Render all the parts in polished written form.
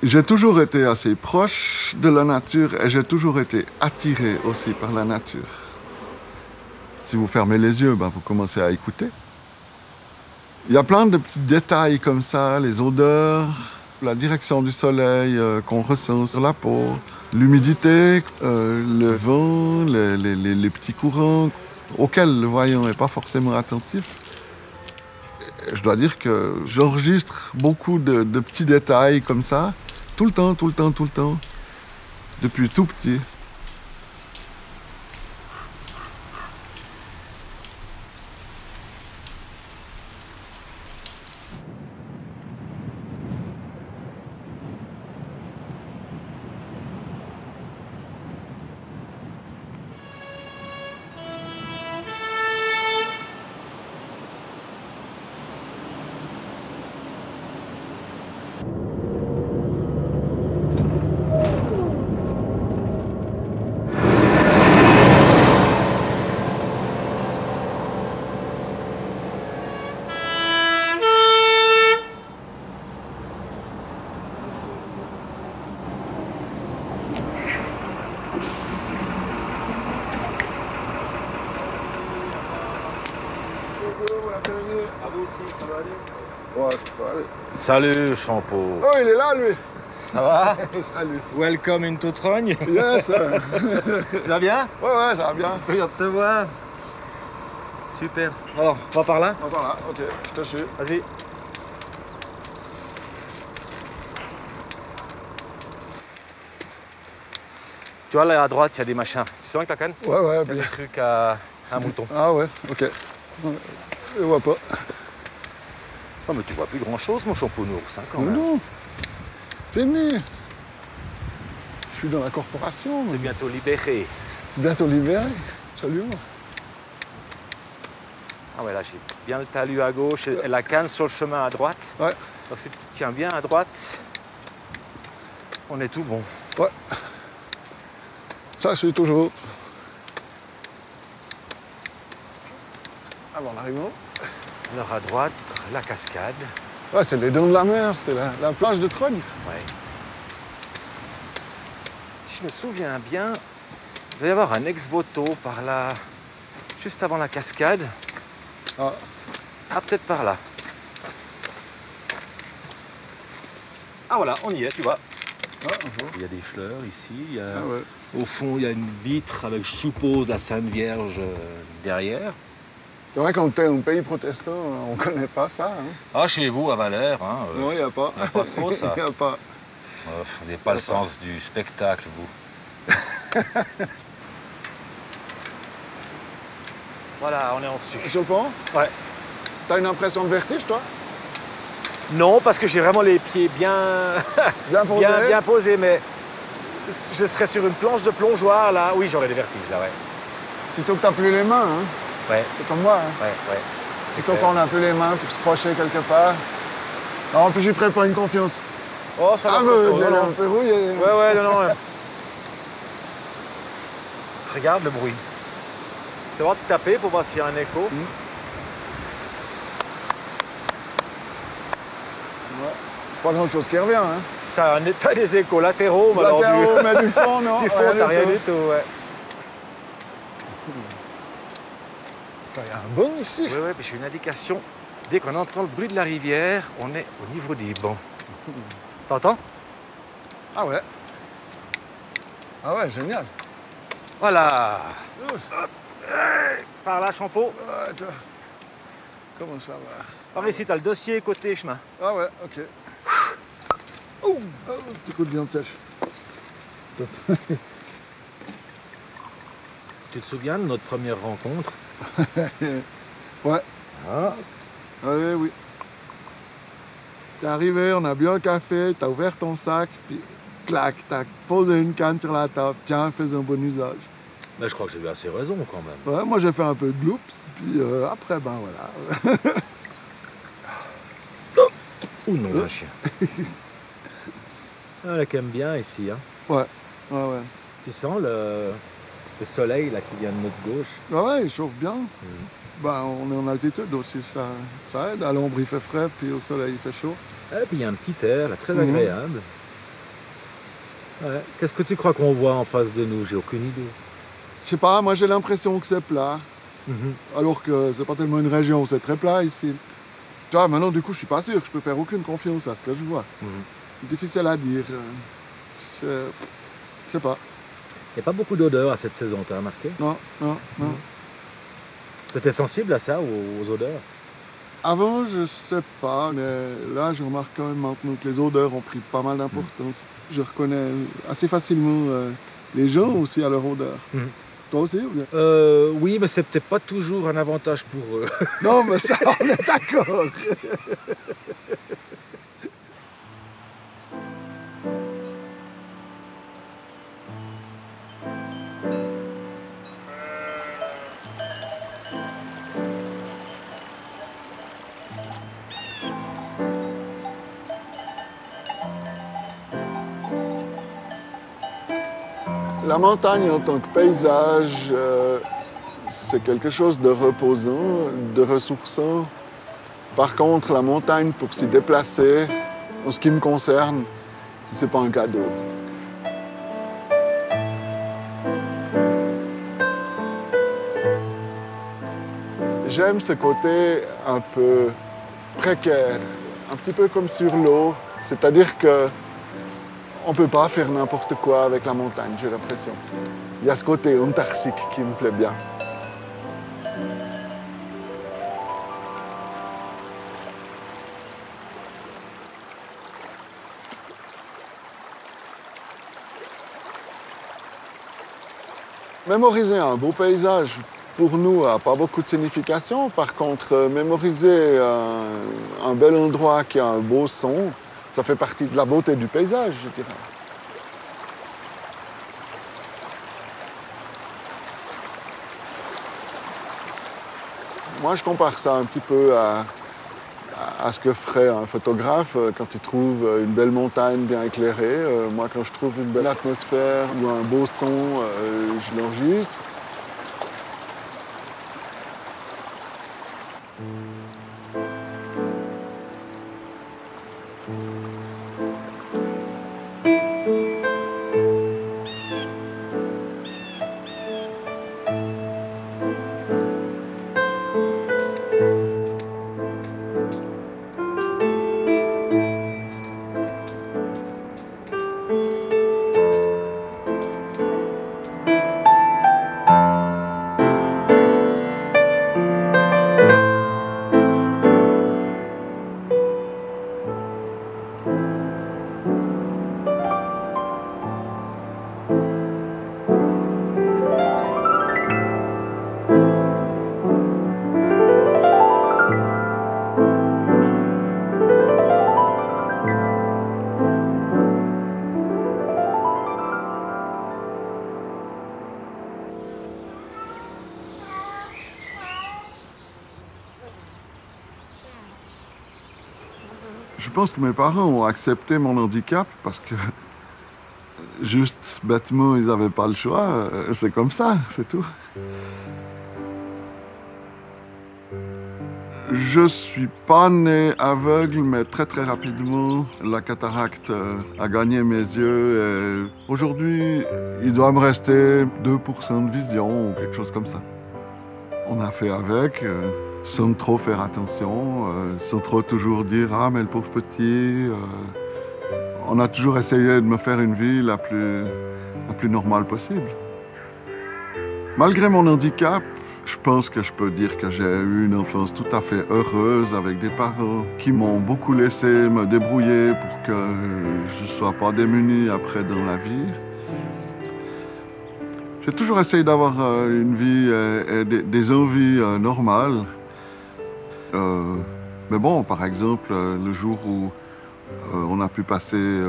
J'ai toujours été assez proche de la nature et j'ai toujours été attiré aussi par la nature. Si vous fermez les yeux, vous commencez à écouter. Il y a plein de petits détails comme ça, les odeurs, la direction du soleil qu'on ressent sur la peau, l'humidité, le vent, les petits courants auxquels le voyant n'est pas forcément attentif. Je dois dire que j'enregistre beaucoup de petits détails comme ça, tout le temps, depuis tout petit. À vous aussi, ça va aller? Ouais, ça va aller. Salut, Champeau. Oh, il est là, lui. Ça va? Salut. Welcome in Toutrogne. Yes. Tu vas bien? Ouais, ça va bien. Plaisir de te voir. Super. Alors, on va par là? On va là, ok, je te suis. Vas-y. Tu vois, là à droite, il y a des machins. Tu sens avec ta canne? Ouais, Il y a bien. des trucs à un mouton. Ah ouais, ok. Je vois pas. Oh, mais tu vois plus grand-chose, mon Champenours, hein, quand Mais même. non, fini. Je suis dans la corporation. C'est bientôt libéré. Bientôt libéré, absolument. Ah ouais, là, j'ai bien le talus à gauche et la canne sur le chemin à droite. Ouais, Donc si tu tiens bien à droite, on est tout bon. ouais. Ça, je suis toujours. Avant l'arrivée. Alors à droite, la cascade. Ouais, c'est les dents de la mer, c'est la plage de Trogne. Ouais. Si je me souviens bien, il doit y avoir un ex-voto par là, juste avant la cascade. Ah, Ah, peut-être par là. Ah voilà, on y est, tu vois. ah, on voit. Il y a des fleurs ici. Il y a... Ah ouais. Au fond, il y a une vitre avec, je suppose, la Sainte Vierge derrière. C'est vrai qu'en un pays protestant, on ne connaît pas ça. Hein. Ah, chez vous, à Valère, hein, Non, il n'y a pas. y a pas trop, ça. Il n'y a pas. Vous n'avez pas le sens du spectacle, vous. Voilà, on est en dessus. Sur le pont, Ouais. t'as une impression de vertige, toi? Non, parce que j'ai vraiment les pieds bien, Bien posé? bien posés, mais je serais sur une planche de plongeoir, là. Oui, j'aurais des vertiges, là, ouais. Sitôt que t'as plus les mains, hein. Ouais, C'est comme moi. Hein. ouais. Sitôt qu'on n'a plus les mains pour se crocher quelque part. Non, en plus, je ferai pas une confiance. Oh, ça va. Ah, mais il est un peu rouillé. Ouais, non. Regarde le bruit. C'est vrai de taper pour voir s'il y a un écho. Ouais. Pas grand-chose qui revient, hein. T'as des échos latéraux, mais alors Latéraux, mais du fond, non. du fond, t'as rien du tout, ouais. Il y a un banc ici. Ouais, puis j'ai une indication. Dès qu'on entend le bruit de la rivière, on est au niveau des bancs. T'entends? Ah ouais. Ah ouais, génial. Voilà. Par là, Champeau. Ouais, toi. Comment ça va? Par ici, t'as le dossier côté chemin. Ah ouais, ok. Oh, petit coup de viande sèche. Tu te souviens de notre première rencontre? Ouais. Ah. Oui, oui. T'es arrivé, on a bu un café, t'as ouvert ton sac, puis clac, t'as posé une canne sur la table. Tiens, fais un bon usage. Mais je crois que j'ai eu assez raison quand même. Ouais, moi j'ai fait un peu de gloops, puis après, ben voilà. Ou non, un chien. Ah, elle aime bien ici, hein. Ouais, ouais. Tu sens le soleil là qui vient de notre gauche. Ouais, il chauffe bien. Ben, on est en altitude aussi, ça aide. À l'ombre, il fait frais, puis au soleil, il fait chaud. Et puis il y a un petit air là, très agréable. Ouais. Qu'est-ce que tu crois qu'on voit en face de nous? J'ai aucune idée. Je sais pas, moi j'ai l'impression que c'est plat, Mhm. alors que c'est pas tellement une région où c'est très plat ici. Tu vois, maintenant du coup je suis pas sûr, je peux faire aucune confiance à ce que je vois. Mhm. Difficile à dire. Je sais pas. Il n'y a pas beaucoup d'odeurs à cette saison, t'as remarqué? Non, non, non. Tu étais sensible à ça, aux odeurs? Avant, je sais pas, mais là, je remarque quand même maintenant que les odeurs ont pris pas mal d'importance. Je reconnais assez facilement les gens aussi à leur odeur. Mhm. Toi aussi ou bien? Oui, mais c'est peut-être pas toujours un avantage pour eux. Non, mais ça, on est d'accord. La montagne en tant que paysage, c'est quelque chose de reposant, de ressourçant. Par contre, la montagne, pour s'y déplacer, en ce qui me concerne, c'est pas un cadeau. J'aime ce côté un peu précaire, un petit peu comme sur l'eau, c'est-à-dire que on ne peut pas faire n'importe quoi avec la montagne, j'ai l'impression. Il y a ce côté antarctique qui me plaît bien. Mémoriser un beau paysage, pour nous, n'a pas beaucoup de signification. Par contre, mémoriser un bel endroit qui a un beau son, ça fait partie de la beauté du paysage, je dirais. Moi, je compare ça un petit peu à ce que ferait un photographe quand il trouve une belle montagne bien éclairée. Moi, quand je trouve une belle atmosphère ou un beau son, je l'enregistre. Je pense que mes parents ont accepté mon handicap parce que juste bêtement, ils n'avaient pas le choix. C'est comme ça, c'est tout. Je suis pas né aveugle, mais très très rapidement, la cataracte a gagné mes yeux. Aujourd'hui, il doit me rester 2% de vision ou quelque chose comme ça. On a fait avec, sans trop faire attention, sans trop toujours dire « Ah, mais le pauvre petit ». On a toujours essayé de me faire une vie la plus normale possible. Malgré mon handicap, je pense que je peux dire que j'ai eu une enfance tout à fait heureuse avec des parents qui m'ont beaucoup laissé me débrouiller pour que je ne sois pas démuni après dans la vie. J'ai toujours essayé d'avoir une vie et des envies normales. Mais bon, par exemple, le jour où on a pu passer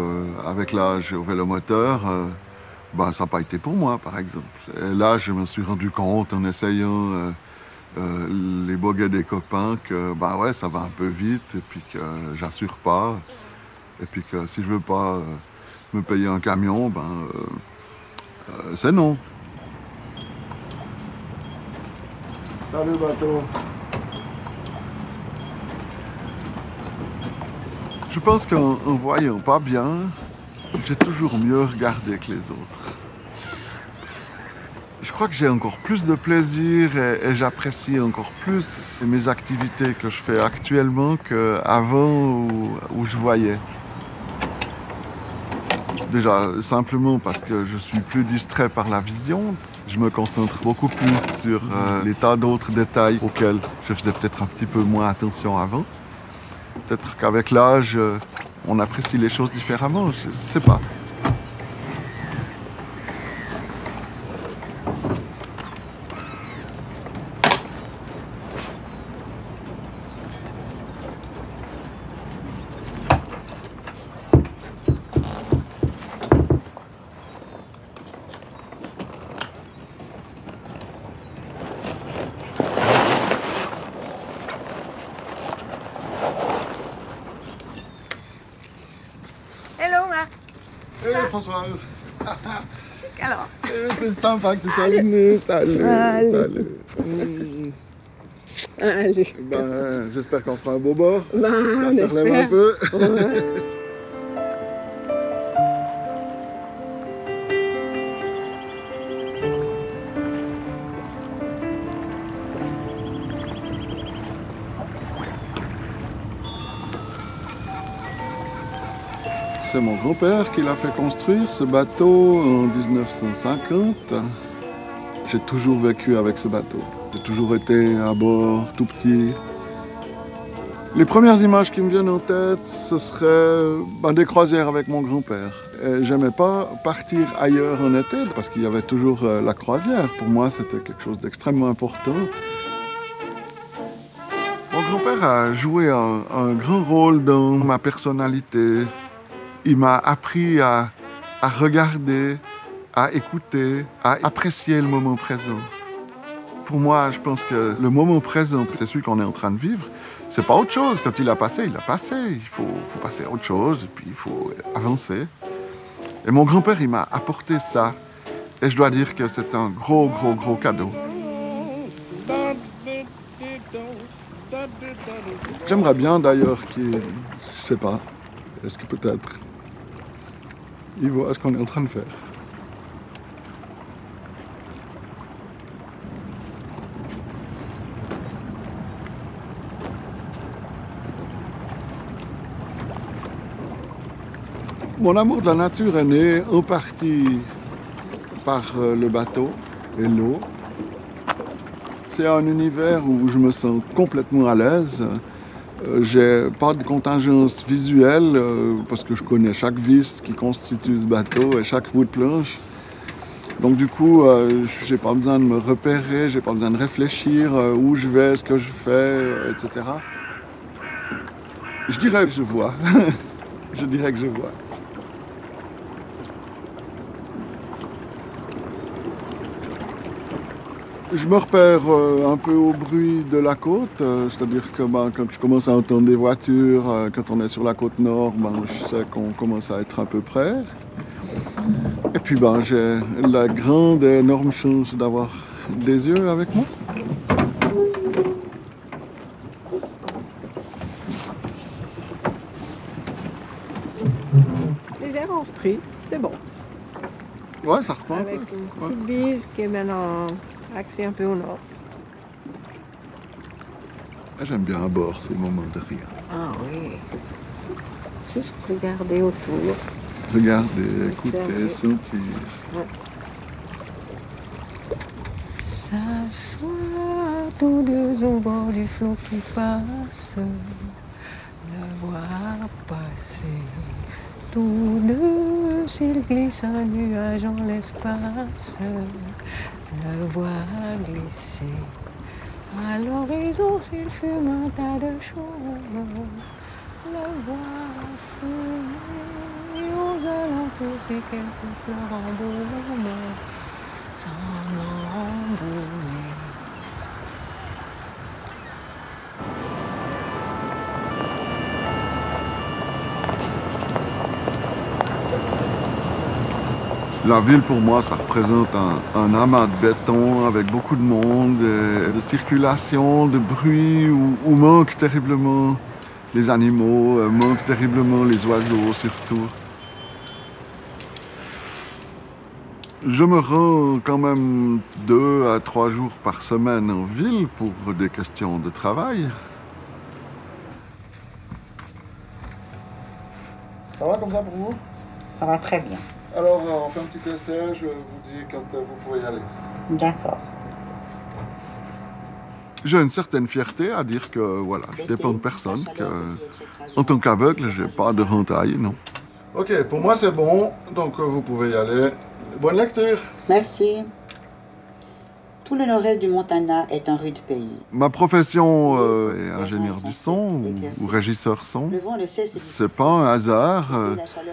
avec l'âge au vélomoteur, ben, ça n'a pas été pour moi, par exemple. Et là, je me suis rendu compte en essayant les boguets des copains que ben ouais, ça va un peu vite et puis que j'assure pas. Et puis que si je veux pas me payer un camion, ben c'est non. Salut bateau. Je pense qu'en voyant pas bien, j'ai toujours mieux regardé que les autres. Je crois que j'ai encore plus de plaisir et j'apprécie encore plus mes activités que je fais actuellement qu'avant où je voyais. Déjà, simplement parce que je suis plus distrait par la vision. Je me concentre beaucoup plus sur les tas d'autres détails auxquels je faisais peut-être un petit peu moins attention avant. Peut-être qu'avec l'âge, on apprécie les choses différemment, je ne sais pas. Hey Françoise. Alors. C'est sympa que tu sois venue. Salut. Salut. Allez. Ben, j'espère qu'on fera un beau bord. Ben, Ça se relève un peu. Ouais. C'est mon grand-père qui l'a fait construire ce bateau en 1950. J'ai toujours vécu avec ce bateau. J'ai toujours été à bord, tout petit. Les premières images qui me viennent en tête, ce serait des croisières avec mon grand-père. J'aimais pas partir ailleurs en été parce qu'il y avait toujours la croisière. Pour moi, c'était quelque chose d'extrêmement important. Mon grand-père a joué un grand rôle dans ma personnalité. Il m'a appris à regarder, à écouter, à apprécier le moment présent. Pour moi, je pense que le moment présent, c'est celui qu'on est en train de vivre. C'est pas autre chose. Quand il a passé, il a passé. Il faut passer à autre chose, et puis il faut avancer. Et mon grand-père, il m'a apporté ça. Et je dois dire que c'est un gros, gros, gros cadeau. J'aimerais bien d'ailleurs qu'il... Je sais pas. Est-ce que peut-être... il voit ce qu'on est en train de faire. Mon amour de la nature est né en partie par le bateau et l'eau. C'est un univers où je me sens complètement à l'aise. J'ai pas de contingence visuelle parce que je connais chaque vis qui constitue ce bateau et chaque bout de planche. Donc du coup, j'ai pas besoin de me repérer, j'ai pas besoin de réfléchir où je vais, ce que je fais, etc. Je dirais que je vois. Je dirais que je vois. Je me repère un peu au bruit de la côte, c'est-à-dire que quand je commence à entendre des voitures, quand on est sur la côte nord, je sais qu'on commence à être à peu près. Et puis j'ai la grande et énorme chance d'avoir des yeux avec moi. Les airs ont repris, c'est bon. Ouais, ça reprend. Avec une petite bise qui est maintenant axée un peu au nord. J'aime bien à bord ces moments de rien. Ah oui. Juste regarder autour. Regarder, écouter, sentir. Ouais. S'asseoir tous deux au bord du flot qui passe, le voir passer. Tous deux, s'il glisse un nuage en l'espace, le voir glisser. À l'horizon, s'il fume un tas de choses, le voir fumer. Et aux alentours, si quelques fleurs en baume s'en embaumer. La ville, pour moi, ça représente un amas de béton avec beaucoup de monde, de circulation, de bruit, où manquent terriblement les animaux, manquent terriblement les oiseaux surtout. Je me rends quand même 2 à 3 jours par semaine en ville pour des questions de travail. Ça va comme ça pour vous? Ça va très bien. Alors, on fait un petit essai, je vous dis quand vous pouvez y aller. D'accord. J'ai une certaine fierté à dire que, voilà, je dépends de personne, que, en tant qu'aveugle, j'ai pas de rentaille, non. Ok, pour moi c'est bon, donc vous pouvez y aller. Bonne lecture. Merci. Tout le nord-est du Montana est un rude pays. Ma profession est ingénieur du son ou régisseur son. Le vent le sait, C'est pas un hasard.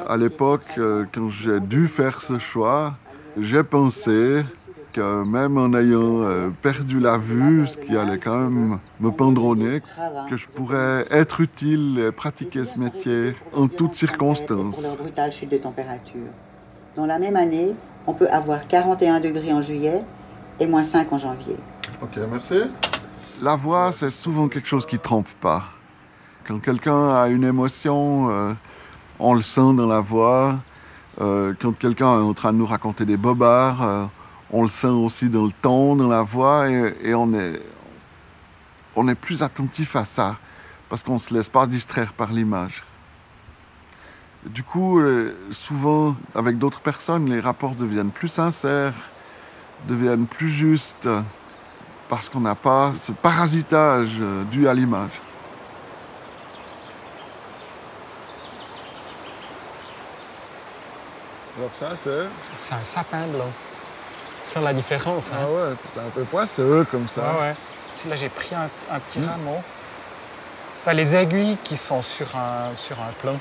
À l'époque, quand j'ai dû faire ce choix, j'ai pensé que même en ayant perdu la vue, ce qui allait quand même me pendre au nez, que je pourrais être utile et pratiquer ce métier en toutes circonstances. Pour leur brutale chute de température. Dans la même année, on peut avoir 41 degrés en juillet et moins 5 en janvier. Ok, merci. La voix, c'est souvent quelque chose qui ne trompe pas. Quand quelqu'un a une émotion, on le sent dans la voix. Quand quelqu'un est en train de nous raconter des bobards, on le sent aussi dans le ton, dans la voix, et on est plus attentif à ça, parce qu'on ne se laisse pas distraire par l'image. Du coup, souvent, avec d'autres personnes, les rapports deviennent plus sincères, deviennent plus justes, parce qu'on n'a pas ce parasitage dû à l'image. Alors ça, c'est... C'est un sapin blanc. C'est la différence. Hein? Ah ouais, c'est un peu poisseux comme ça. Ouais, ouais. Ici, là, j'ai pris un petit rameau. T'as les aiguilles qui sont sur un plan.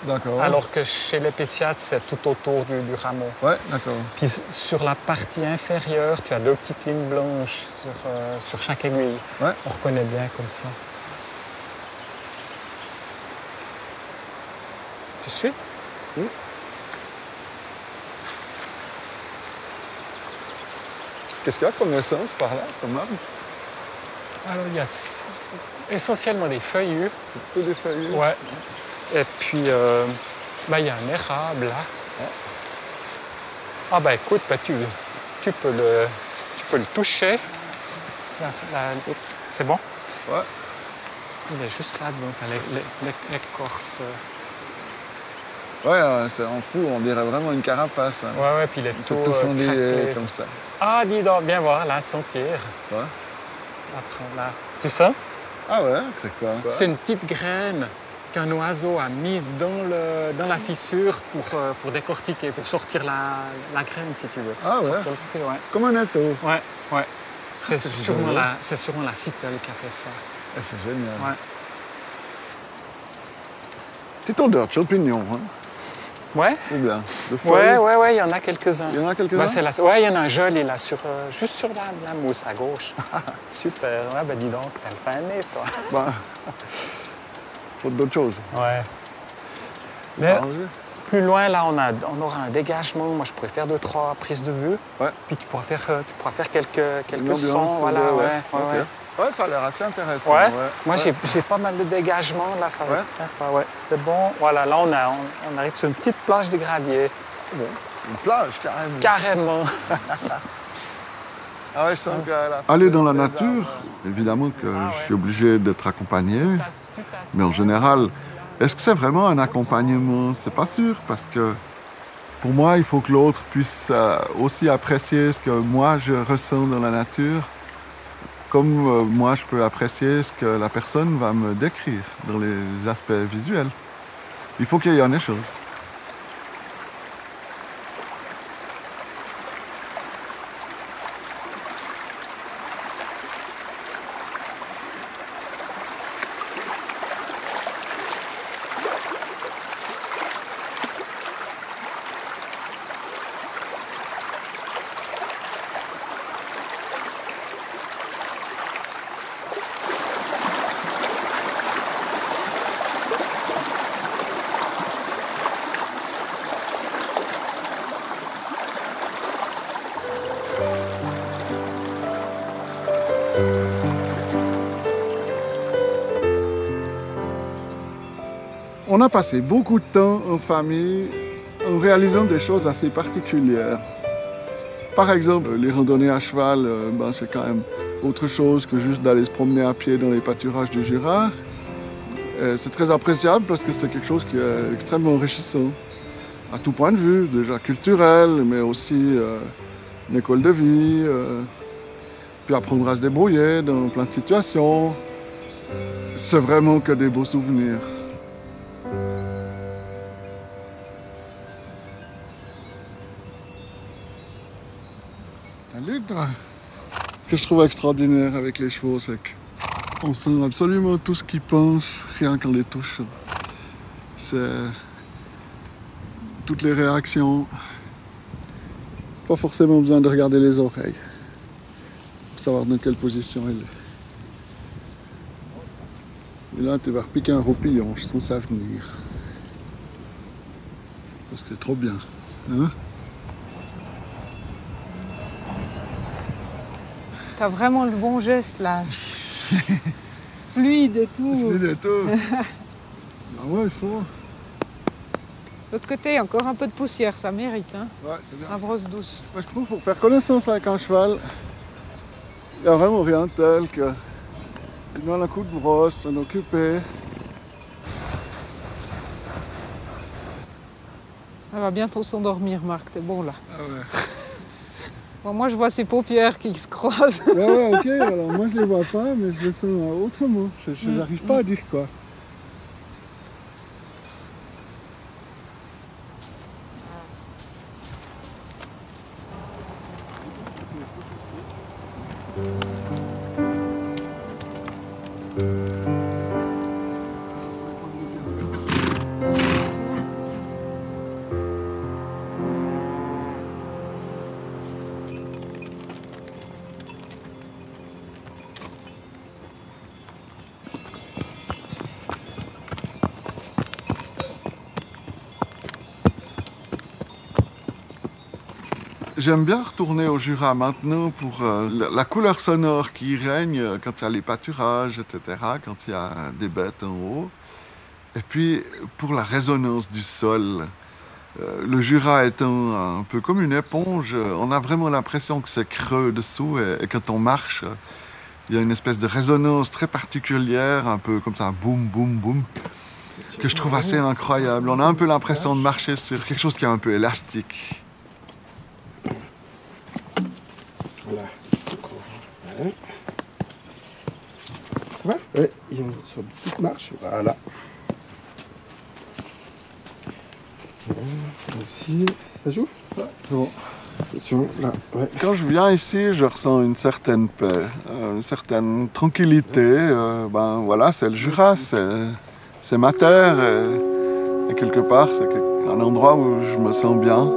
D'accord. Alors que chez l'épéciate, c'est tout autour du rameau. Ouais, d'accord. Puis sur la partie inférieure, tu as 2 petites lignes blanches sur chaque aiguille. Ouais. On reconnaît bien comme ça. Tu suis? Oui. Qu'est-ce qu'il y a comme essence par là, comme arbre? Alors, il y a essentiellement des feuillus. C'est tout des feuillus? Ouais. Et puis, il y a un érable là. Ouais. Ah ben écoute, tu peux le toucher. C'est bon? Ouais. Il est juste là-dedans, t'as l'écorce. Ouais, c'est en fou, on dirait vraiment une carapace. Hein. Ouais, ouais, puis il est tout fondu craquelé. comme ça. Ah, dis donc, viens voir, là, sentir. Ouais. Après, là. Tu sens? Ah ouais, c'est quoi? C'est une petite graine qu'un oiseau a mis dans la fissure pour décortiquer, pour sortir la graine, si tu veux. Ah ouais? Sortir le fruit, ouais. Comme un étau. Ouais, ouais. C'est c'est sûrement génial. la citelle qui a fait ça. Ah, c'est génial. Ouais. Petite odeur de champignon, hein? Ouais? Ou bien de feuilles? Ouais, il y en a quelques-uns. Il y en a quelques-uns? Ouais, il y en a un joli là, juste sur la mousse à gauche. Super. Ouais, ben dis donc, t'as le fin nez, toi. Bah, faut d'autres choses. Ouais. Mais plus loin, là, on aura un dégagement. Moi, je pourrais faire 2-3 prises de vue. Ouais. Puis tu pourras faire quelques sons. Ambiance, Voilà, ouais. Ok. Ouais, ça a l'air assez intéressant. Ouais. Ouais. Moi, Ouais. j'ai pas mal de dégagement. Là, ça va Ouais. être sympa. Ouais. C'est bon. Voilà, là, on arrive sur une petite plage de gravier. Bon. Une plage, carrément. Carrément. Ah ouais, je sens aller dans la nature, évidemment que je suis obligé d'être accompagné. Mais en général, est-ce que c'est vraiment un accompagnement? C'est pas sûr, parce que pour moi, il faut que l'autre puisse aussi apprécier ce que moi je ressens dans la nature, comme moi je peux apprécier ce que la personne va me décrire dans les aspects visuels. Il faut qu'il y ait un échange. On a passé beaucoup de temps en famille en réalisant des choses assez particulières. Par exemple, les randonnées à cheval, c'est quand même autre chose que juste d'aller se promener à pied dans les pâturages du Jura. C'est très appréciable parce que c'est quelque chose qui est extrêmement enrichissant, à tout point de vue, déjà culturel, mais aussi une école de vie, puis apprendre à se débrouiller dans plein de situations. C'est vraiment que des beaux souvenirs. Salut toi! Ce que je trouve extraordinaire avec les chevaux, c'est qu'on sent absolument tout ce qu'ils pensent, rien qu'en les touchant. C'est toutes les réactions. Pas forcément besoin de regarder les oreilles pour savoir dans quelle position elle est. Et là, tu vas repiquer un roupillon, je sens ça venir. C'était trop bien, hein? T'as vraiment le bon geste là. Fluide et tout. Fluide et tout. Ah ouais, il faut. De l'autre côté, encore un peu de poussière, ça mérite. Hein. Ouais, c'est bien. La brosse douce. Moi, je trouve pour faire connaissance avec un cheval, il n'y a vraiment rien de tel que il donne un coup de brosse, s'en occuper. Elle va bientôt s'endormir, Marc, t'es bon là. Ah ouais. Bon, moi, je vois ses paupières qui se croisent. Ouais, ok, alors moi je les vois pas, mais je les sens autrement. Je n'arrive pas à dire quoi. J'aime bien retourner au Jura maintenant pour la couleur sonore qui règne quand il y a les pâturages, etc., quand il y a des bêtes en haut. Et puis pour la résonance du sol. Le Jura étant un peu comme une éponge, on a vraiment l'impression que c'est creux dessous et quand on marche, il y a une espèce de résonance très particulière, un peu comme ça, boum, boum, boum, que je trouve assez incroyable. On a un peu l'impression de marcher sur quelque chose qui est un peu élastique. Voilà. Ouais, il y a une sorte de petite marche. Voilà. Aussi, ça joue? Ouais. Bon. Attention, là, ouais. Quand je viens ici, je ressens une certaine paix, une certaine tranquillité. Voilà, c'est le Jura, c'est ma terre. Et quelque part, c'est un endroit où je me sens bien.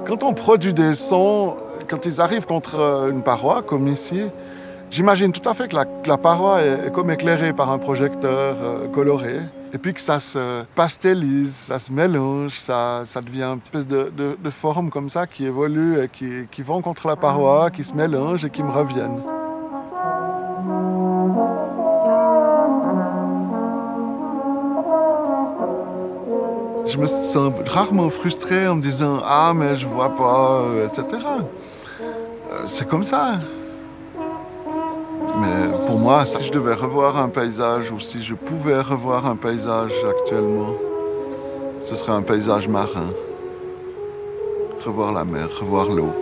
Quand on produit des sons, quand ils arrivent contre une paroi, comme ici, j'imagine tout à fait que la paroi est comme éclairée par un projecteur coloré, et puis que ça se pastélise, ça se mélange, ça devient une espèce de forme comme ça qui évolue et qui vont contre la paroi, qui se mélangent et qui me reviennent. Je me sens rarement frustré en me disant « Ah, mais je vois pas, etc. » C'est comme ça. Mais pour moi, si je devais revoir un paysage ou si je pouvais revoir un paysage actuellement, ce serait un paysage marin. Revoir la mer, revoir l'eau.